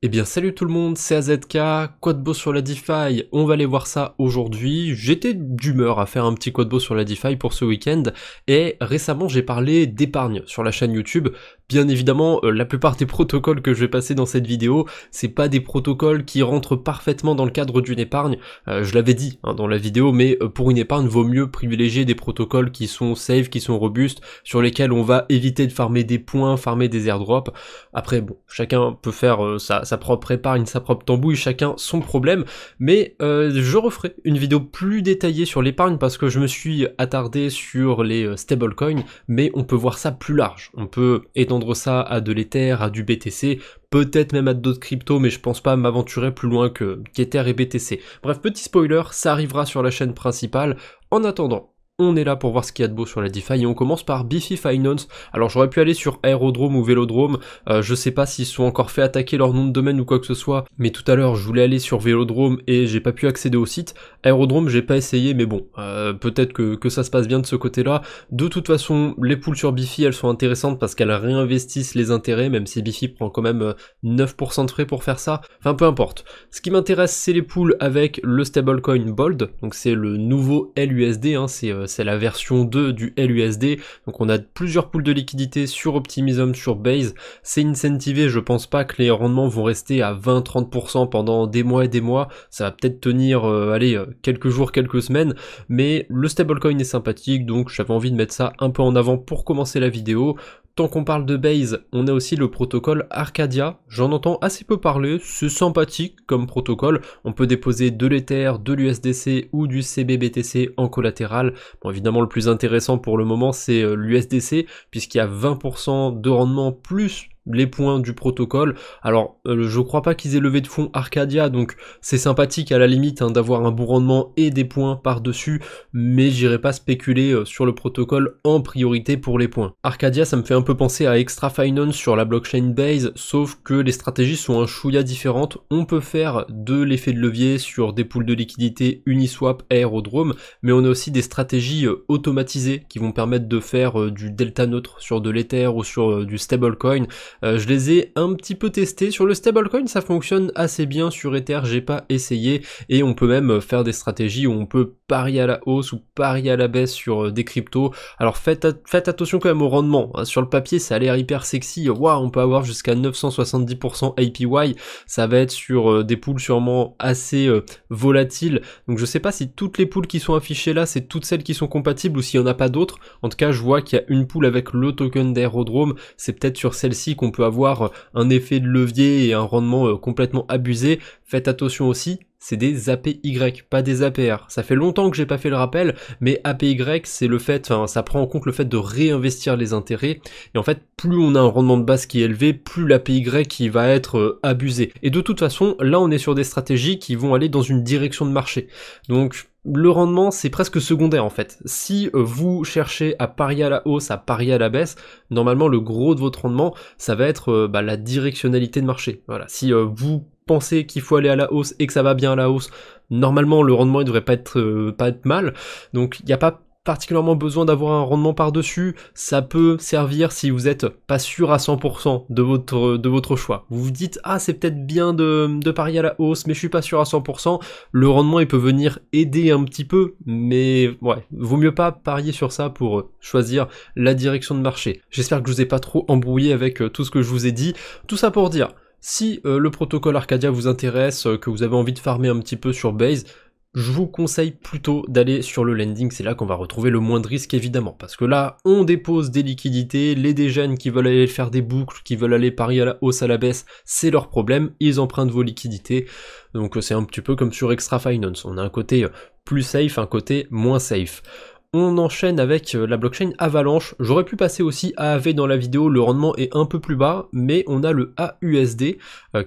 Eh bien salut tout le monde, c'est AZK, quoi de beau sur la DeFi, on va aller voir ça aujourd'hui. J'étais d'humeur à faire un petit quoi de beau sur la DeFi pour ce week-end, et récemment j'ai parlé d'épargne sur la chaîne YouTube. Bien évidemment, la plupart des protocoles que je vais passer dans cette vidéo, c'est pas des protocoles qui rentrent parfaitement dans le cadre d'une épargne, je l'avais dit dans la vidéo, mais pour une épargne, vaut mieux privilégier des protocoles qui sont safe, qui sont robustes, sur lesquels on va éviter de farmer des points, farmer des airdrops. Après bon, chacun peut faire sa propre épargne, sa propre tambouille, chacun son problème, mais je referai une vidéo plus détaillée sur l'épargne parce que je me suis attardé sur les stablecoins, mais on peut voir ça plus large, on peut étendre ça à de l'Ether, à du BTC, peut-être même à d'autres cryptos, mais je pense pas m'aventurer plus loin qu'Ether et BTC. Bref, petit spoiler, ça arrivera sur la chaîne principale. En attendant, on est là pour voir ce qu'il y a de beau sur la DeFi et on commence par Bifi Finance. Alors j'aurais pu aller sur Aerodrome ou Vélodrome, je sais pas s'ils sont encore fait attaquer leur nom de domaine ou quoi que ce soit, mais tout à l'heure je voulais aller sur Vélodrome et j'ai pas pu accéder au site. Aerodrome j'ai pas essayé, mais bon, peut-être que ça se passe bien de ce côté-là. De toute façon, les pools sur Bifi elles sont intéressantes parce qu'elles réinvestissent les intérêts, même si Bifi prend quand même 9% de frais pour faire ça. Enfin peu importe. Ce qui m'intéresse c'est les pools avec le stablecoin Bold, donc c'est le nouveau LUSD, hein, c'est la version 2 du LUSD, donc on a plusieurs pools de liquidité sur Optimism, sur Base, c'est incentivé, je pense pas que les rendements vont rester à 20-30% pendant des mois et des mois, ça va peut-être tenir, quelques jours, quelques semaines, mais le stablecoin est sympathique, donc j'avais envie de mettre ça un peu en avant pour commencer la vidéo. Tant qu'on parle de Base, on a aussi le protocole Arcadia, j'en entends assez peu parler, c'est sympathique comme protocole, on peut déposer de l'Ether, de l'USDC ou du CBBTC en collatéral. Bon évidemment le plus intéressant pour le moment c'est l'USDC, puisqu'il y a 20% de rendement plus les points du protocole. Alors je crois pas qu'ils aient levé de fonds Arcadia, donc c'est sympathique à la limite d'avoir un bon rendement et des points par dessus, mais j'irai pas spéculer sur le protocole en priorité pour les points. Arcadia ça me fait un peu penser à Extra Finance sur la blockchain Base, sauf que les stratégies sont un chouïa différentes. On peut faire de l'effet de levier sur des pools de liquidité Uniswap, Aerodrome, mais on a aussi des stratégies automatisées qui vont permettre de faire du delta neutre sur de l'Ether ou sur du stablecoin. Je les ai un petit peu testés. Sur le stablecoin ça fonctionne assez bien, sur Ether j'ai pas essayé, et on peut même faire des stratégies où on peut parier à la hausse ou parier à la baisse sur des cryptos. Alors faites attention quand même au rendement, hein. Sur le papier ça a l'air hyper sexy, waouh, on peut avoir jusqu'à 970% APY, ça va être sur des pools sûrement assez volatiles, donc je sais pas si toutes les pools qui sont affichées là c'est toutes celles qui sont compatibles ou s'il y en a pas d'autres. En tout cas je vois qu'il y a une pool avec le token d'Aerodrome, c'est peut-être sur celle-ci qu'on peut avoir un effet de levier et un rendement complètement abusé. Faites attention aussi, c'est des APY, pas des APR. Ça fait longtemps que j'ai pas fait le rappel, mais APY c'est le fait, enfin ça prend en compte le fait de réinvestir les intérêts, et en fait plus on a un rendement de base qui est élevé, plus l'APY qui va être abusé. Et de toute façon, là on est sur des stratégies qui vont aller dans une direction de marché. Donc le rendement c'est presque secondaire en fait. Si vous cherchez à parier à la hausse, à parier à la baisse, normalement le gros de votre rendement ça va être la directionnalité de marché. Voilà, si vous pensez qu'il faut aller à la hausse et que ça va bien à la hausse, normalement le rendement il devrait pas être mal. Donc il n'y a pas particulièrement besoin d'avoir un rendement par-dessus, ça peut servir si vous êtes pas sûr à 100% de votre choix. Vous vous dites ah c'est peut-être bien de parier à la hausse mais je suis pas sûr à 100%, le rendement il peut venir aider un petit peu, mais ouais, vaut mieux pas parier sur ça pour choisir la direction de marché. J'espère que je vous ai pas trop embrouillé avec tout ce que je vous ai dit, tout ça pour dire, si le protocole Arcadia vous intéresse, que vous avez envie de farmer un petit peu sur Base, je vous conseille plutôt d'aller sur le lending, c'est là qu'on va retrouver le moins de risques évidemment, parce que là on dépose des liquidités, les dégènes qui veulent aller faire des boucles, qui veulent aller parier à la hausse, à la baisse, c'est leur problème, ils empruntent vos liquidités, donc c'est un petit peu comme sur Extra Finance, on a un côté plus safe, un côté moins safe. On enchaîne avec la blockchain Avalanche. J'aurais pu passer aussi AAV dans la vidéo, le rendement est un peu plus bas, mais on a le AUSD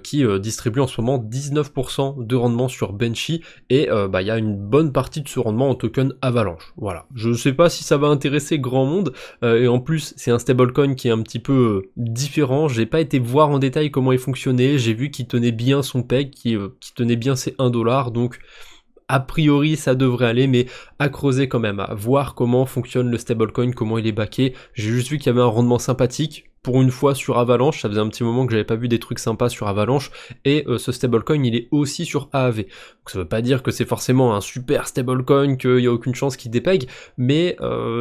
qui distribue en ce moment 19% de rendement sur Benchy, et il y a une bonne partie de ce rendement en token Avalanche. Voilà, je sais pas si ça va intéresser grand monde, et en plus c'est un stablecoin qui est un petit peu différent, j'ai pas été voir en détail comment il fonctionnait, j'ai vu qu'il tenait bien son peg, qui tenait bien ses 1$, donc a priori ça devrait aller, mais à creuser quand même, à voir comment fonctionne le stablecoin, comment il est backé. J'ai juste vu qu'il y avait un rendement sympathique, pour une fois sur Avalanche, ça faisait un petit moment que j'avais pas vu des trucs sympas sur Avalanche, et ce stablecoin il est aussi sur AAV. Donc ça veut pas dire que c'est forcément un super stablecoin, qu'il y a aucune chance qu'il dépègue, mais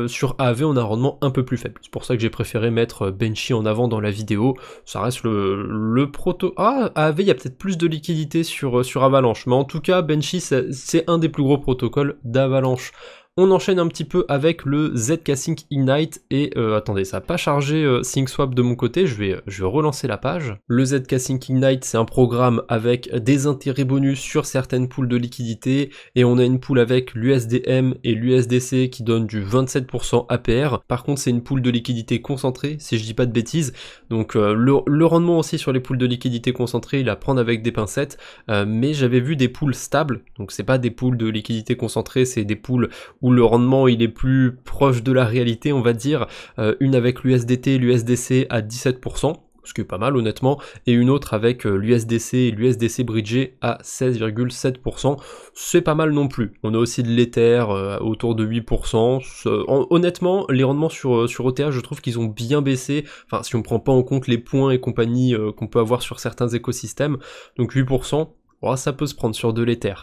sur AAV on a un rendement un peu plus faible. C'est pour ça que j'ai préféré mettre Benchy en avant dans la vidéo. Ça reste le proto... Ah, AAV il y a peut-être plus de liquidité sur Avalanche, mais en tout cas Benchy c'est un des plus gros protocoles d'Avalanche. On enchaîne un petit peu avec le ZK Sync Ignite et attendez, ça n'a pas chargé SyncSwap de mon côté, je vais relancer la page. Le ZK Sync Ignite, c'est un programme avec des intérêts bonus sur certaines pools de liquidité et on a une pool avec l'USDM et l'USDC qui donne du 27% APR. Par contre, c'est une pool de liquidité concentrée, si je dis pas de bêtises. Donc le rendement aussi sur les pools de liquidité concentrée, il est à prendre avec des pincettes, mais j'avais vu des pools stables, donc c'est pas des pools de liquidité concentrée, c'est des pools où le rendement il est plus proche de la réalité, on va dire, une avec l'USDT et l'USDC à 17%, ce qui est pas mal honnêtement, et une autre avec l'USDC et l'USDC bridgé à 16,7%, c'est pas mal non plus. On a aussi de l'Ether autour de 8%, honnêtement les rendements sur ETH je trouve qu'ils ont bien baissé, enfin si on prend pas en compte les points et compagnie qu'on peut avoir sur certains écosystèmes, donc 8%, oh, ça peut se prendre sur de l'Ether.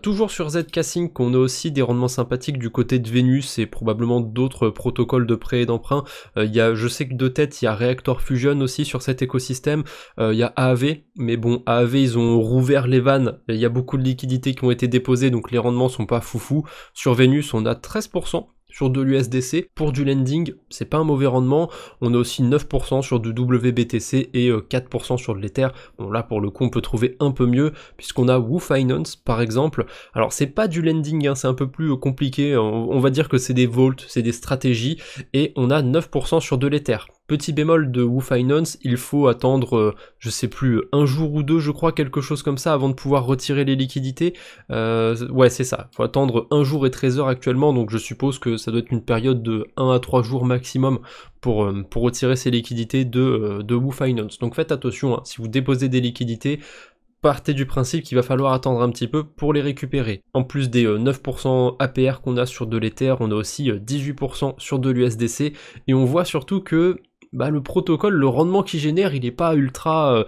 Toujours sur ZK Sync, on a aussi des rendements sympathiques du côté de Venus et probablement d'autres protocoles de prêt et d'emprunt. Je sais que de tête, il y a Reactor Fusion aussi sur cet écosystème. Il y a AAV, mais bon, AAV, ils ont rouvert les vannes. Il y a beaucoup de liquidités qui ont été déposées, donc les rendements sont pas foufou. Sur Venus, on a 13%. Sur de l'USDC, pour du lending, c'est pas un mauvais rendement, on a aussi 9% sur du WBTC et 4% sur de l'Ether. Bon là pour le coup on peut trouver un peu mieux, puisqu'on a WooFinance par exemple. Alors c'est pas du lending, hein, c'est un peu plus compliqué, on va dire que c'est des vaults, c'est des stratégies, et on a 9% sur de l'Ether. Petit bémol de WooFinance, il faut attendre, je sais plus, un jour ou deux, je crois, quelque chose comme ça, avant de pouvoir retirer les liquidités. Ouais, c'est ça. Il faut attendre 1 jour et 13 heures actuellement, donc je suppose que ça doit être une période de 1 à 3 jours maximum pour retirer ces liquidités de WooFinance. Donc faites attention, hein, si vous déposez des liquidités, partez du principe qu'il va falloir attendre un petit peu pour les récupérer. En plus des 9% APR qu'on a sur de l'Ether, on a aussi 18% sur de l'USDC, et on voit surtout que le protocole, le rendement qu'il génère, il est pas ultra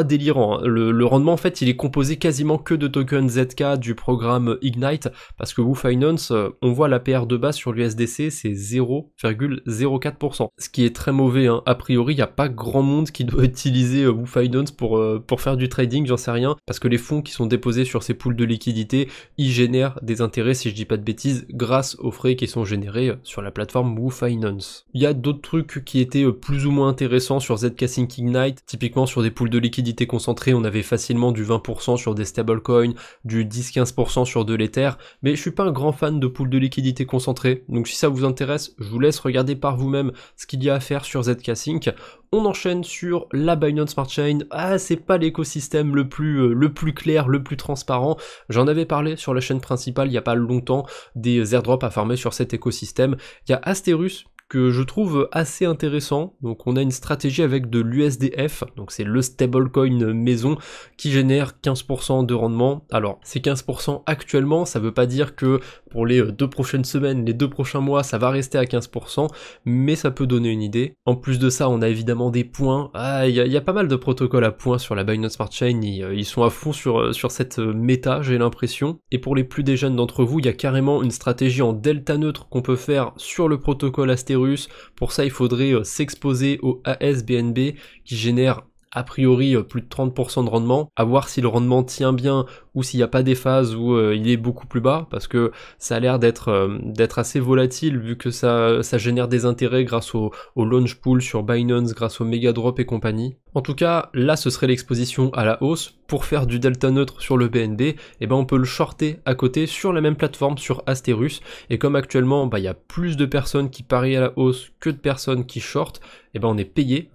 délirant. Le rendement en fait il est composé quasiment que de tokens ZK du programme Ignite, parce que WooFinance, on voit l'APR de base sur l'USDC c'est 0,04%, ce qui est très mauvais, hein. A priori il n'y a pas grand monde qui doit utiliser WooFinance pour faire du trading, j'en sais rien, parce que les fonds qui sont déposés sur ces pools de liquidité, ils génèrent des intérêts, si je dis pas de bêtises, grâce aux frais qui sont générés sur la plateforme WooFinance. Il y a d'autres trucs qui étaient plus ou moins intéressants sur ZK Sync Ignite, typiquement sur des pools de liquidité concentrée, on avait facilement du 20% sur des stablecoins, du 10-15% sur de l'Ether, mais je suis pas un grand fan de pools de liquidité concentrée, donc si ça vous intéresse, je vous laisse regarder par vous-même ce qu'il y a à faire sur ZK Sync. On enchaîne sur la Binance Smart Chain. Ah, c'est pas l'écosystème le plus clair, le plus transparent. J'en avais parlé sur la chaîne principale il y a pas longtemps, des airdrops à farmer sur cet écosystème. Il y a Asterus que je trouve assez intéressant. Donc on a une stratégie avec de l'USDF, donc c'est le stablecoin maison qui génère 15% de rendement. Alors c'est 15% actuellement, ça veut pas dire que pour les 2 prochaines semaines, les 2 prochains mois, ça va rester à 15%, mais ça peut donner une idée. En plus de ça, on a évidemment des points. Ah, il y a pas mal de protocoles à points sur la Binance Smart Chain, ils sont à fond sur cette méta, j'ai l'impression. Et pour les plus des jeunes d'entre vous, il y a carrément une stratégie en delta neutre qu'on peut faire sur le protocole Asterus. Pour ça, il faudrait s'exposer au ASBNB qui génère a priori plus de 30% de rendement, à voir si le rendement tient bien ou s'il n'y a pas des phases où il est beaucoup plus bas, parce que ça a l'air d'être assez volatile vu que ça génère des intérêts grâce au launch pool sur Binance, grâce au Megadrop et compagnie. En tout cas, là ce serait l'exposition à la hausse. Pour faire du delta neutre sur le BNB, et ben on peut le shorter à côté sur la même plateforme sur Asterus, et comme actuellement il y a plus de personnes qui parient à la hausse que de personnes qui shortent, et ben on est payé,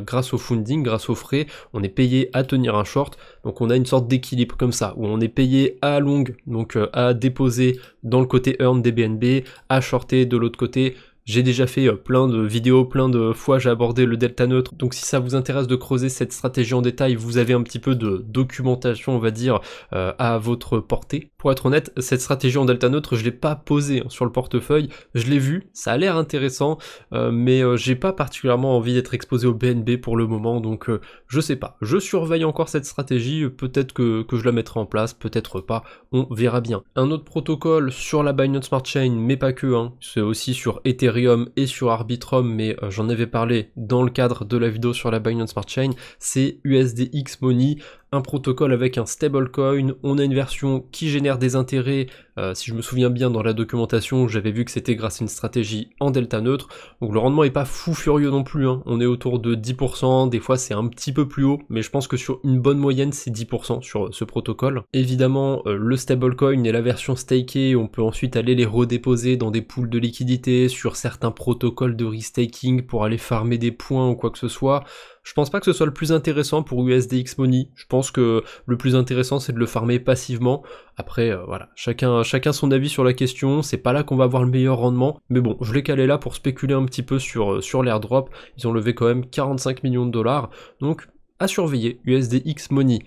grâce au funding, grâce aux frais, on est payé à tenir un short, donc on a une sorte d'équilibre comme ça, où on est payé à long, donc à déposer dans le côté earn des BNB, à shorter de l'autre côté. J'ai déjà fait plein de vidéos, plein de fois j'ai abordé le delta neutre, donc si ça vous intéresse de creuser cette stratégie en détail, vous avez un petit peu de documentation, on va dire, à votre portée. Pour être honnête, cette stratégie en delta neutre, je l'ai pas posée sur le portefeuille, je l'ai vue, ça a l'air intéressant, mais j'ai pas particulièrement envie d'être exposé au BNB pour le moment, donc je sais pas. Je surveille encore cette stratégie, peut-être que je la mettrai en place, peut-être pas, on verra bien. Un autre protocole sur la Binance Smart Chain, mais pas que, hein, c'est aussi sur Ethereum et sur Arbitrum, mais j'en avais parlé dans le cadre de la vidéo sur la Binance Smart Chain, c'est USDX Money, un protocole avec un stablecoin, on a une version qui génère des intérêts, si je me souviens bien dans la documentation, j'avais vu que c'était grâce à une stratégie en delta neutre, donc le rendement est pas fou furieux non plus, hein. On est autour de 10%, des fois c'est un petit peu plus haut, mais je pense que sur une bonne moyenne c'est 10% sur ce protocole. Évidemment, le stablecoin et la version stakée, on peut ensuite aller les redéposer dans des pools de liquidité, sur certains protocoles de restaking pour aller farmer des points ou quoi que ce soit. Je pense pas que ce soit le plus intéressant pour USDX Money, je pense que le plus intéressant c'est de le farmer passivement. Après voilà, chacun son avis sur la question, c'est pas là qu'on va avoir le meilleur rendement, mais bon, je l'ai calé là pour spéculer un petit peu sur l'airdrop, ils ont levé quand même 45 millions de dollars, donc à surveiller, USDX Money.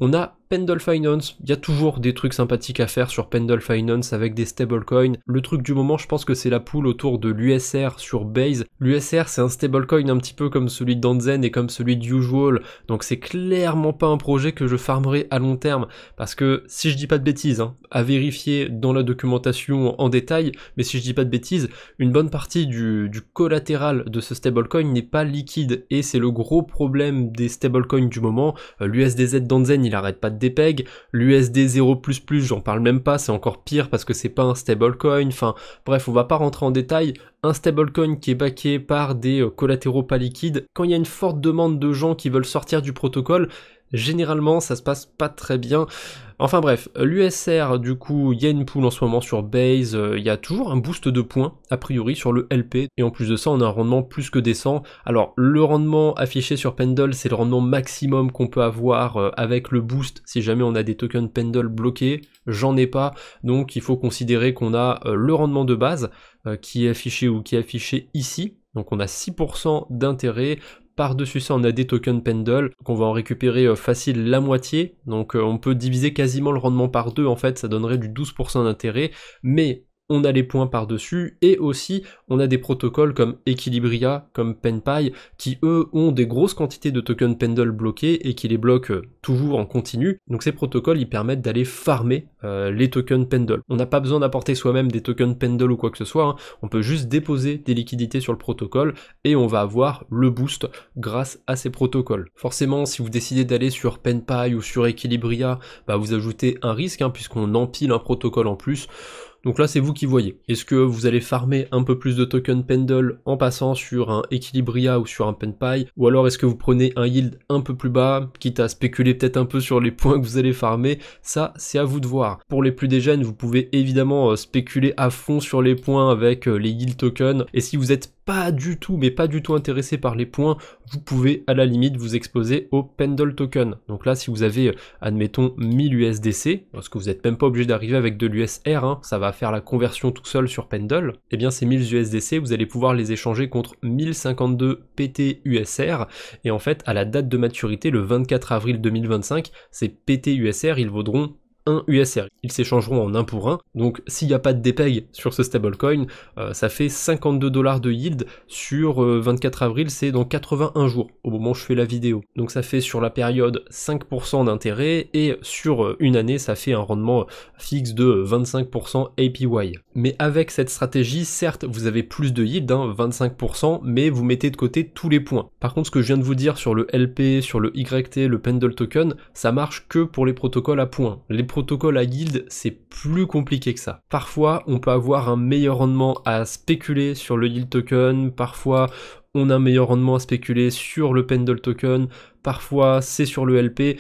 On a Pendle Finance, il y a toujours des trucs sympathiques à faire sur Pendle Finance avec des stablecoins. Le truc du moment, je pense que c'est la pool autour de l'USR sur Base. L'USR, c'est un stablecoin un petit peu comme celui de Danzen et comme celui de Usual, donc c'est clairement pas un projet que je farmerai à long terme, parce que si je dis pas de bêtises, hein, à vérifier dans la documentation en détail, mais si je dis pas de bêtises, une bonne partie du collatéral de ce stablecoin n'est pas liquide, et c'est le gros problème des stablecoins du moment. L'USDZ Danzen, il arrête pas de dépeg, l'USD 0++, j'en parle même pas, c'est encore pire parce que c'est pas un stablecoin, enfin bref, on va pas rentrer en détail. Un stablecoin qui est backé par des collatéraux pas liquides, quand il y a une forte demande de gens qui veulent sortir du protocole, généralement ça se passe pas très bien. Enfin bref, l'USR, du coup, il y a une pool en ce moment sur Base, il y a toujours un boost de points, a priori, sur le LP, et en plus de ça, on a un rendement plus que décent. Alors, le rendement affiché sur Pendle, c'est le rendement maximum qu'on peut avoir avec le boost, si jamais on a des tokens Pendle bloqués, j'en ai pas, donc il faut considérer qu'on a le rendement de base, qui est affiché ou qui est affiché ici, donc on a 6% d'intérêt. Par-dessus ça, on a des tokens Pendle, donc on va en récupérer facile la moitié, donc on peut diviser quasiment le rendement par deux, en fait, ça donnerait du 12% d'intérêt, mais on a les points par-dessus, et aussi on a des protocoles comme Equilibria, comme PenPy, qui eux ont des grosses quantités de tokens Pendle bloqués et qui les bloquent toujours en continu. Donc ces protocoles, ils permettent d'aller farmer les tokens Pendle. On n'a pas besoin d'apporter soi-même des tokens Pendle ou quoi que ce soit, hein. On peut juste déposer des liquidités sur le protocole et on va avoir le boost grâce à ces protocoles. Forcément, si vous décidez d'aller sur PenPy ou sur Equilibria, bah vous ajoutez un risque, hein, puisqu'on empile un protocole en plus. Donc là, c'est vous qui voyez. Est-ce que vous allez farmer un peu plus de tokens Pendle en passant sur un Equilibria ou sur un PenPy, ou alors est-ce que vous prenez un yield un peu plus bas, quitte à spéculer peut-être un peu sur les points que vous allez farmer? Ça, c'est à vous de voir. Pour les plus déjeunes, vous pouvez évidemment spéculer à fond sur les points avec les yield tokens, et si vous êtes pas du tout, mais pas du tout intéressé par les points, vous pouvez à la limite vous exposer au Pendle token. Donc là, si vous avez, admettons, 1000 USDC, parce que vous n'êtes même pas obligé d'arriver avec de l'USR, hein, ça va faire la conversion tout seul sur Pendle, et bien ces 1000 USDC, vous allez pouvoir les échanger contre 1052 PT USR, et en fait, à la date de maturité, le 24 avril 2025, ces PT USR, ils vaudront 1 USR. Ils s'échangeront en 1 pour 1, donc s'il n'y a pas de dépeg sur ce stablecoin, ça fait 52 $ de yield sur 24 avril, c'est dans 81 jours, au moment où je fais la vidéo. Donc ça fait sur la période 5% d'intérêt, et sur une année, ça fait un rendement fixe de 25% APY. Mais avec cette stratégie, certes, vous avez plus de yield, hein, 25%, mais vous mettez de côté tous les points. Par contre, ce que je viens de vous dire sur le LP, sur le YT, le Pendle token, ça marche que pour les protocoles à points. Les protocoles à yield, c'est plus compliqué que ça. Parfois, on peut avoir un meilleur rendement à spéculer sur le yield token, parfois on a un meilleur rendement à spéculer sur le Pendle token, parfois c'est sur le LP.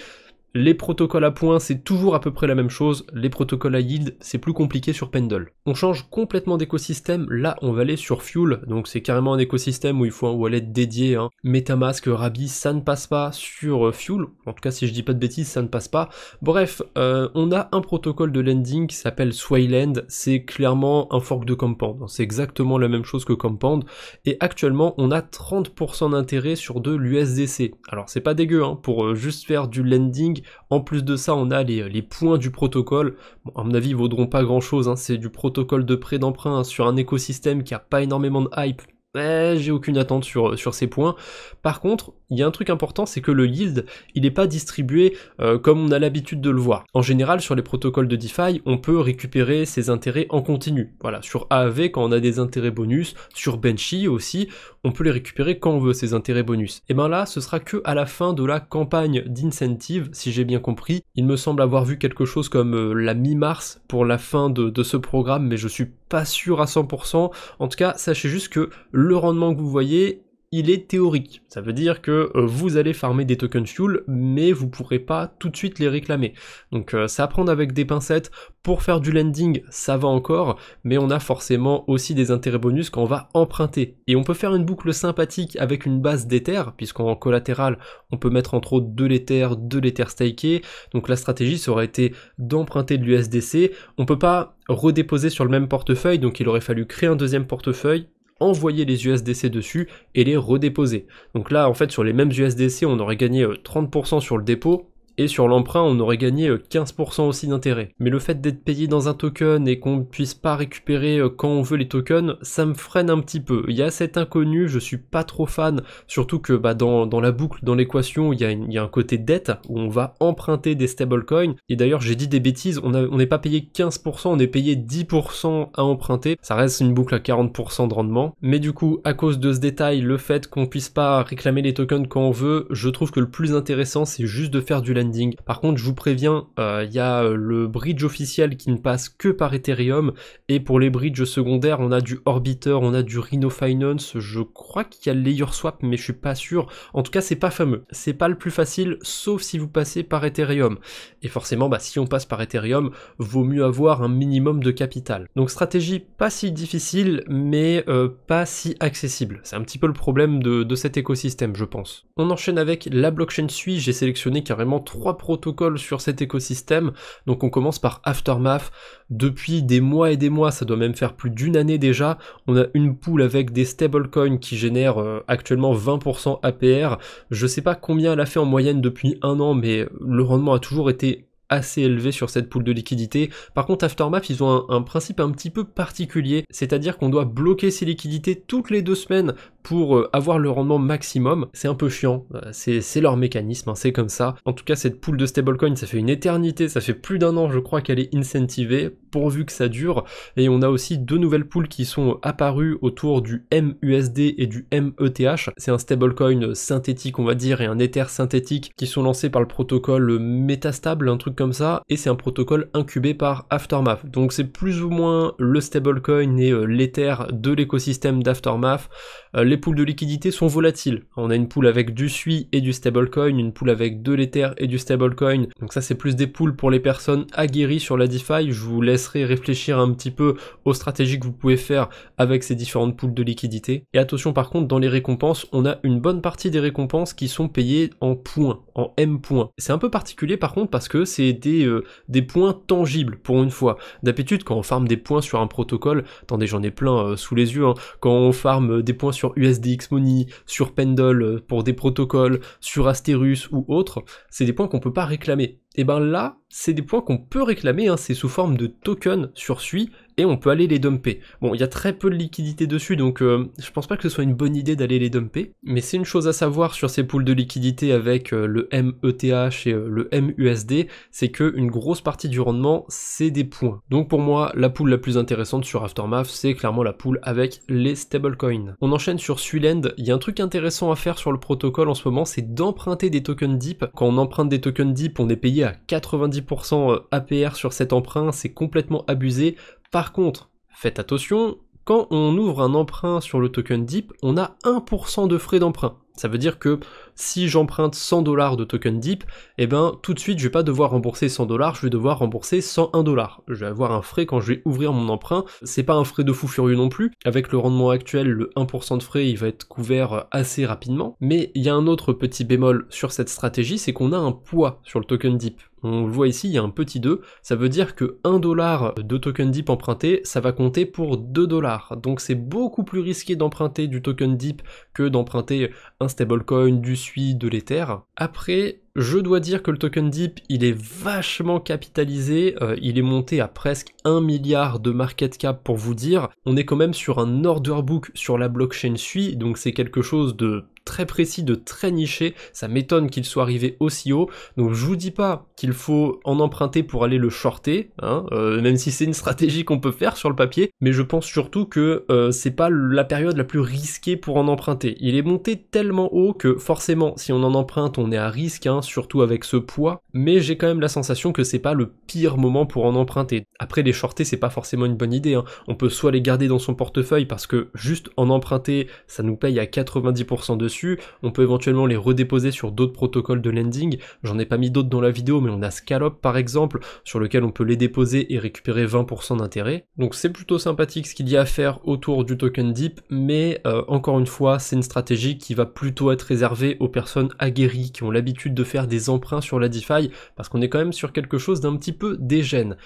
Les protocoles à points, c'est toujours à peu près la même chose. Les protocoles à yield, c'est plus compliqué sur Pendle. On change complètement d'écosystème. Là, on va aller sur Fuel. Donc, c'est carrément un écosystème où il faut un wallet dédié. MetaMask, Rabi, ça ne passe pas sur Fuel. En tout cas, si je dis pas de bêtises, ça ne passe pas. Bref, on a un protocole de lending qui s'appelle Swayland. C'est clairement un fork de Compound. C'est exactement la même chose que Compound. Et actuellement, on a 30% d'intérêt sur de l'USDC. Alors, c'est pas dégueu, pour juste faire du lending. En plus de ça, on a les points du protocole. Bon, à mon avis, ils vaudront pas grand chose, c'est du protocole de prêt d'emprunt sur un écosystème qui a pas énormément de hype. J'ai aucune attente sur ces points. Par contre, il y a un truc important, c'est que le yield, il n'est pas distribué comme on a l'habitude de le voir. En général, sur les protocoles de DeFi, on peut récupérer ses intérêts en continu. Voilà, sur AAV, quand on a des intérêts bonus, sur Benchy aussi, on peut les récupérer quand on veut, ces intérêts bonus. Et ben là, ce sera que à la fin de la campagne d'incentive, si j'ai bien compris. Il me semble avoir vu quelque chose comme la mi-mars pour la fin de ce programme, mais je suis pas sûr à 100%. En tout cas, sachez juste que le rendement que vous voyez, il est théorique. Ça veut dire que vous allez farmer des tokens Fuel, mais vous pourrez pas tout de suite les réclamer. Donc c'est à prendre avec des pincettes. Pour faire du lending, ça va encore, mais on a forcément aussi des intérêts bonus quand on va emprunter. Et on peut faire une boucle sympathique avec une base d'Ether, puisqu'en collatéral, on peut mettre entre autres de l'Ether stakés. Donc la stratégie, ça aurait été d'emprunter de l'USDC. On peut pas redéposer sur le même portefeuille, donc il aurait fallu créer un deuxième portefeuille, envoyer les USDC dessus et les redéposer. Donc là, en fait, sur les mêmes USDC, on aurait gagné 30% sur le dépôt, et sur l'emprunt, on aurait gagné 15% aussi d'intérêt. Mais le fait d'être payé dans un token et qu'on ne puisse pas récupérer quand on veut les tokens, ça me freine un petit peu. Il y a cet inconnu, je suis pas trop fan, surtout que dans la boucle, dans l'équation, il y a un côté dette, où on va emprunter des stablecoins. Et d'ailleurs, j'ai dit des bêtises, on n'est pas payé 15%, on est payé 10% à emprunter. Ça reste une boucle à 40% de rendement. Mais du coup, à cause de ce détail, le fait qu'on puisse pas réclamer les tokens quand on veut, je trouve que le plus intéressant, c'est juste de faire du lending. Par contre, je vous préviens, il y a le bridge officiel qui ne passe que par Ethereum, et pour les bridges secondaires, on a du Orbiter, on a du Rhino Finance, je crois qu'il y a le LayerSwap, mais je suis pas sûr. En tout cas, c'est pas fameux. C'est pas le plus facile, sauf si vous passez par Ethereum. Et forcément, si on passe par Ethereum, vaut mieux avoir un minimum de capital. Donc stratégie pas si difficile, mais pas si accessible. C'est un petit peu le problème de cet écosystème, je pense. On enchaîne avec la blockchain Sui. J'ai sélectionné carrément 3 protocoles sur cet écosystème. Donc on commence par Aftermath. Depuis des mois et des mois, ça doit même faire plus d'une année déjà, on a une pool avec des stablecoins qui génèrent actuellement 20% APR. Je sais pas combien elle a fait en moyenne depuis un an, mais le rendement a toujours été assez élevé sur cette pool de liquidités. Par contre, Aftermath, ils ont un principe un petit peu particulier, c'est-à-dire qu'on doit bloquer ces liquidités toutes les 2 semaines pour avoir le rendement maximum. C'est un peu chiant, c'est leur mécanisme, c'est comme ça. En tout cas, cette pool de stablecoin, ça fait une éternité, ça fait plus d'1 an, je crois qu'elle est incentivée, pourvu que ça dure. Et on a aussi 2 nouvelles pools qui sont apparues autour du MUSD et du METH. C'est un stablecoin synthétique, on va dire, et un Ether synthétique qui sont lancés par le protocole Metastable, un truc comme ça, et c'est un protocole incubé par Aftermath. Donc c'est plus ou moins le stablecoin et l'Ether de l'écosystème d'Aftermath. Les pools de liquidité sont volatiles. On a une pool avec du Sui et du stablecoin, une pool avec de l'Ether et du stablecoin. Donc ça, c'est plus des pools pour les personnes aguerries sur la DeFi. Je vous laisserai réfléchir un petit peu aux stratégies que vous pouvez faire avec ces différentes pools de liquidité. Et attention, par contre, dans les récompenses, on a une bonne partie des récompenses qui sont payées en points, en M points. C'est un peu particulier par contre parce que c'est des points tangibles pour une fois. D'habitude, quand on farme des points sur un protocole, attendez, j'en ai plein sous les yeux, quand on farme des points sur USDX Money, sur Pendle pour des protocoles, sur Asterus ou autres, c'est des points qu'on peut pas réclamer. Et ben là, c'est des points qu'on peut réclamer, c'est sous forme de tokens sur Sui, et on peut aller les dumper. Bon, il y a très peu de liquidité dessus, donc je pense pas que ce soit une bonne idée d'aller les dumper, mais c'est une chose à savoir sur ces pools de liquidité avec le METH et le MUSD, c'est que une grosse partie du rendement, c'est des points. Donc pour moi, la pool la plus intéressante sur Aftermath, c'est clairement la pool avec les stablecoins. On enchaîne sur Suiland. Il y a un truc intéressant à faire sur le protocole en ce moment, c'est d'emprunter des tokens DEEP. Quand on emprunte des tokens DEEP, on est payé à 90% APR sur cet emprunt, c'est complètement abusé. Par contre, faites attention, quand on ouvre un emprunt sur le token DEEP, on a 1% de frais d'emprunt. Ça veut dire que si j'emprunte 100 $ de token DEEP, et ben tout de suite je vais pas devoir rembourser 100 $, je vais devoir rembourser 101 $. Je vais avoir un frais quand je vais ouvrir mon emprunt, c'est pas un frais de fou furieux non plus, avec le rendement actuel, le 1% de frais il va être couvert assez rapidement, mais il y a un autre petit bémol sur cette stratégie, c'est qu'on a un poids sur le token DEEP. On le voit ici, il y a un petit 2, ça veut dire que 1 $ de token DEEP emprunté, ça va compter pour 2 $. Donc c'est beaucoup plus risqué d'emprunter du token DEEP que d'emprunter un stablecoin, du SUI, de l'Ether. Après, je dois dire que le token DEEP, il est vachement capitalisé, il est monté à presque 1 milliard de market cap pour vous dire. On est quand même sur un order book sur la blockchain SUI, donc c'est quelque chose de très précis, de très niché, ça m'étonne qu'il soit arrivé aussi haut, donc je vous dis pas qu'il faut en emprunter pour aller le shorter, hein, même si c'est une stratégie qu'on peut faire sur le papier, mais je pense surtout que c'est pas la période la plus risquée pour en emprunter. Il est monté tellement haut que forcément si on en emprunte on est à risque, hein, surtout avec ce poids, mais j'ai quand même la sensation que c'est pas le pire moment pour en emprunter. Après les shorter c'est pas forcément une bonne idée, hein. On peut soit les garder dans son portefeuille parce que juste en emprunter ça nous paye à 90% dessus, on peut éventuellement les redéposer sur d'autres protocoles de lending, j'en ai pas mis d'autres dans la vidéo mais on a Scalop par exemple, sur lequel on peut les déposer et récupérer 20% d'intérêt, donc c'est plutôt sympathique ce qu'il y a à faire autour du token DEEP, mais encore une fois c'est une stratégie qui va plutôt être réservée aux personnes aguerries, qui ont l'habitude de faire des emprunts sur la DeFi, parce qu'on est quand même sur quelque chose d'un petit peu dégène.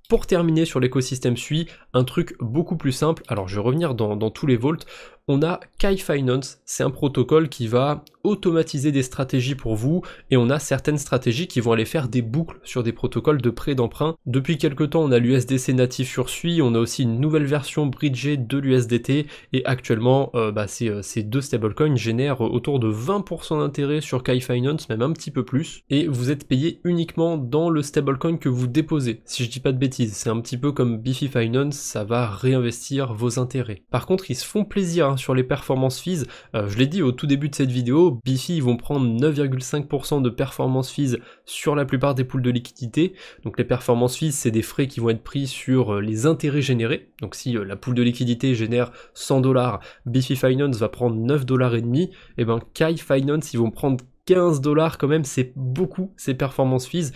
Pour terminer sur l'écosystème SUI, un truc beaucoup plus simple, alors je vais revenir dans tous les vaults, on a Kai Finance, c'est un protocole qui va automatiser des stratégies pour vous, et on a certaines stratégies qui vont aller faire des boucles sur des protocoles de prêt d'emprunt. Depuis quelques temps on a l'USDC natif sur SUI, on a aussi une nouvelle version bridgée de l'USDT, et actuellement ces deux stablecoins génèrent autour de 20% d'intérêt sur Kai Finance, même un petit peu plus, et vous êtes payé uniquement dans le stablecoin que vous déposez, si je dis pas de bêtises, c'est un petit peu comme Bifi Finance, ça va réinvestir vos intérêts. Par contre ils se font plaisir, hein, sur les performance fees, je l'ai dit au tout début de cette vidéo, Bifi ils vont prendre 9,5% de performance fees sur la plupart des pools de liquidité, donc les performance fees c'est des frais qui vont être pris sur les intérêts générés, donc si la pool de liquidité génère 100 $, Bifi Finance va prendre 9,5 $, et ben Kai Finance ils vont prendre 15 $ quand même, c'est beaucoup ces performance fees.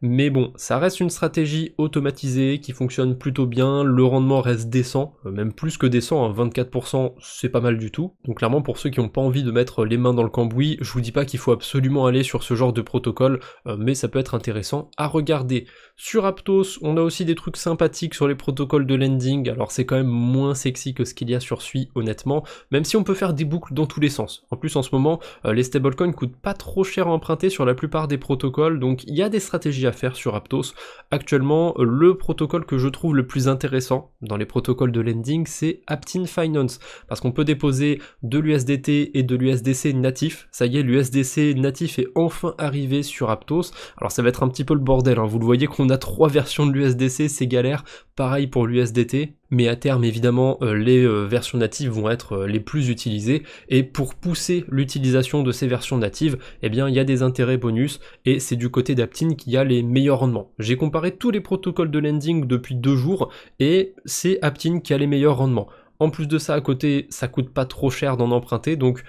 Mais bon, ça reste une stratégie automatisée qui fonctionne plutôt bien, le rendement reste décent, même plus que décent, hein, 24% c'est pas mal du tout. Donc clairement pour ceux qui n'ont pas envie de mettre les mains dans le cambouis, je vous dis pas qu'il faut absolument aller sur ce genre de protocole, mais ça peut être intéressant à regarder. Sur Aptos, on a aussi des trucs sympathiques sur les protocoles de lending, alors c'est quand même moins sexy que ce qu'il y a sur SUI honnêtement, même si on peut faire des boucles dans tous les sens. En plus en ce moment, les stablecoins coûtent pas trop cher à emprunter sur la plupart des protocoles, donc il y a des stratégies à faire sur Aptos. Actuellement, le protocole que je trouve le plus intéressant dans les protocoles de lending, c'est Aptin Finance, parce qu'on peut déposer de l'USDT et de l'USDC natif. Ça y est, l'USDC natif est enfin arrivé sur Aptos. Alors ça va être un petit peu le bordel, hein. Vous le voyez qu'on a 3 versions de l'USDC, c'est galère. Pareil pour l'USDT. Mais à terme évidemment les versions natives vont être les plus utilisées, et pour pousser l'utilisation de ces versions natives, eh bien il y a des intérêts bonus, et c'est du côté d'Aptin qui a les meilleurs rendements. J'ai comparé tous les protocoles de lending depuis 2 jours, et c'est Aptin qui a les meilleurs rendements. En plus de ça à côté, ça coûte pas trop cher d'en emprunter, donc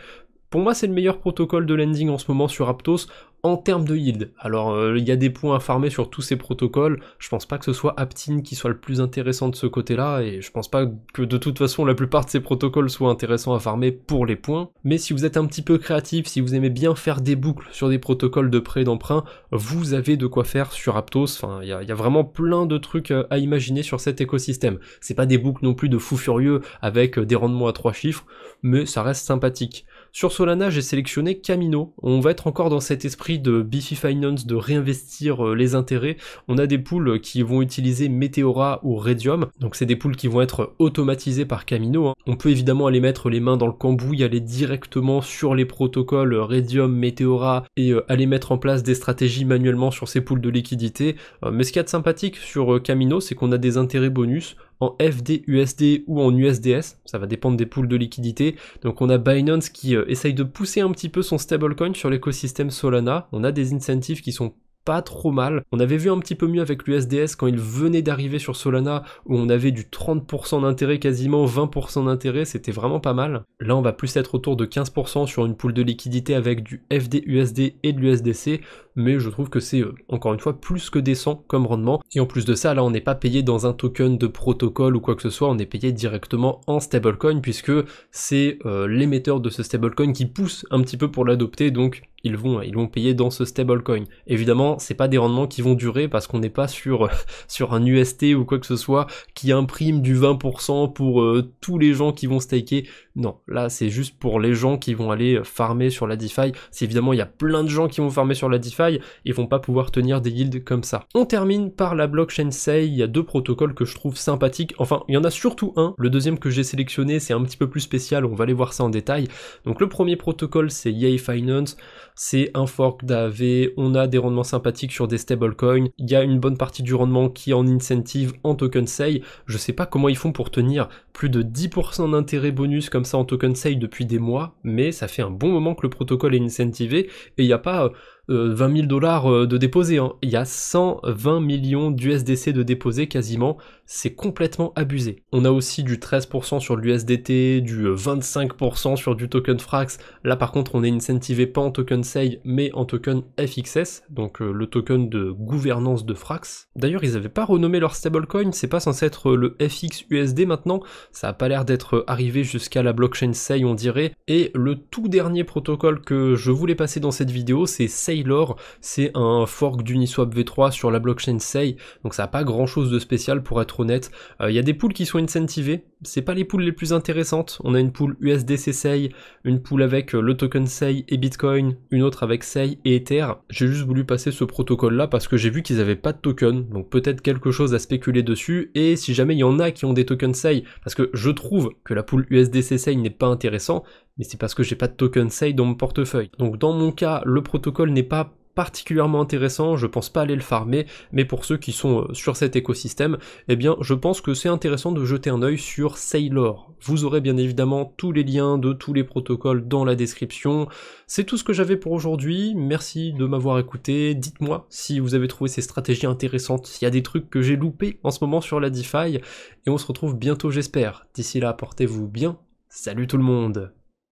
pour moi c'est le meilleur protocole de lending en ce moment sur Aptos, en termes de yield. Alors il y a des points à farmer sur tous ces protocoles, je pense pas que ce soit Aptin qui soit le plus intéressant de ce côté-là, et je pense pas que de toute façon la plupart de ces protocoles soient intéressants à farmer pour les points, mais si vous êtes un petit peu créatif, si vous aimez bien faire des boucles sur des protocoles de prêt d'emprunt, vous avez de quoi faire sur Aptos. Enfin il y a vraiment plein de trucs à imaginer sur cet écosystème. C'est pas des boucles non plus de fou furieux avec des rendements à 3 chiffres, mais ça reste sympathique. Sur Solana, j'ai sélectionné Kamino. On va être encore dans cet esprit de Bifi Finance, de réinvestir les intérêts. On a des pools qui vont utiliser Meteora ou Redium, donc c'est des pools qui vont être automatisés par Kamino, hein. On peut évidemment aller mettre les mains dans le cambouis, aller directement sur les protocoles Redium, Meteora, et aller mettre en place des stratégies manuellement sur ces pools de liquidité. Mais ce qu'il y a de sympathique sur Kamino, c'est qu'on a des intérêts bonus en FD, USD ou en USDS, ça va dépendre des pools de liquidité. Donc on a Binance qui essaye de pousser un petit peu son stablecoin sur l'écosystème Solana, on a des incentives qui sont pas trop mal. On avait vu un petit peu mieux avec l'USDS quand il venait d'arriver sur Solana, où on avait du 30% d'intérêt, quasiment 20% d'intérêt, c'était vraiment pas mal. Là on va plus être autour de 15% sur une pool de liquidité avec du FDUSD et de l'USDC, mais je trouve que c'est encore une fois plus que décent comme rendement. Et en plus de ça, là on n'est pas payé dans un token de protocole ou quoi que ce soit, on est payé directement en stablecoin, puisque c'est l'émetteur de ce stablecoin qui pousse un petit peu pour l'adopter, donc ils vont payer dans ce stablecoin. Évidemment, c'est pas des rendements qui vont durer parce qu'on n'est pas sur un UST ou quoi que ce soit qui imprime du 20% pour tous les gens qui vont staker. Non, là c'est juste pour les gens qui vont aller farmer sur la DeFi. C'est évidemment, il y a plein de gens qui vont farmer sur la DeFi, ils vont pas pouvoir tenir des yields comme ça. On termine par la blockchain SEI. Il y a deux protocoles que je trouve sympathiques. Enfin, il y en a surtout un. Le deuxième que j'ai sélectionné, c'est un petit peu plus spécial, on va aller voir ça en détail. Donc le premier protocole, c'est Yay Finance. C'est un fork d'AAV, on a des rendements sympathiques sur des stablecoins, il y a une bonne partie du rendement qui est en incentive en token SEI. Je sais pas comment ils font pour tenir plus de 10% d'intérêt bonus comme ça en token SEI depuis des mois, mais ça fait un bon moment que le protocole est incentivé, et il n'y a pas 20 000 $ de déposés, hein. Il y a 120 millions d'USDC de déposés quasiment, c'est complètement abusé. On a aussi du 13% sur l'USDT, du 25% sur du token Frax. Là par contre on est incentivé pas en token SEI mais en token FXS, donc le token de gouvernance de Frax. D'ailleurs ils avaient pas renommé leur stablecoin, c'est pas censé être le FXUSD maintenant, ça a pas l'air d'être arrivé jusqu'à la blockchain SEI on dirait. Et le tout dernier protocole que je voulais passer dans cette vidéo, c'est Sailor, c'est un fork d'Uniswap V3 sur la blockchain SEI, donc ça n'a pas grand chose de spécial pour être honnête. Il y a des pools qui sont incentivés, c'est pas les pools les plus intéressantes, on a une pool USDC SEI, une pool avec le token SEI et Bitcoin, une autre avec SEI et Ether. J'ai juste voulu passer ce protocole là parce que j'ai vu qu'ils avaient pas de token, donc peut-être quelque chose à spéculer dessus, et si jamais il y en a qui ont des tokens SEI, parce que je trouve que la pool USDC SEI n'est pas intéressant, mais c'est parce que j'ai pas de token SEI dans mon portefeuille. Donc dans mon cas, le protocole n'est pas particulièrement intéressant, je pense pas aller le farmer, mais pour ceux qui sont sur cet écosystème, eh bien je pense que c'est intéressant de jeter un œil sur Sailor. Vous aurez bien évidemment tous les liens de tous les protocoles dans la description. C'est tout ce que j'avais pour aujourd'hui, merci de m'avoir écouté, dites-moi si vous avez trouvé ces stratégies intéressantes, s'il y a des trucs que j'ai loupés en ce moment sur la DeFi, et on se retrouve bientôt j'espère. D'ici là, portez-vous bien, salut tout le monde!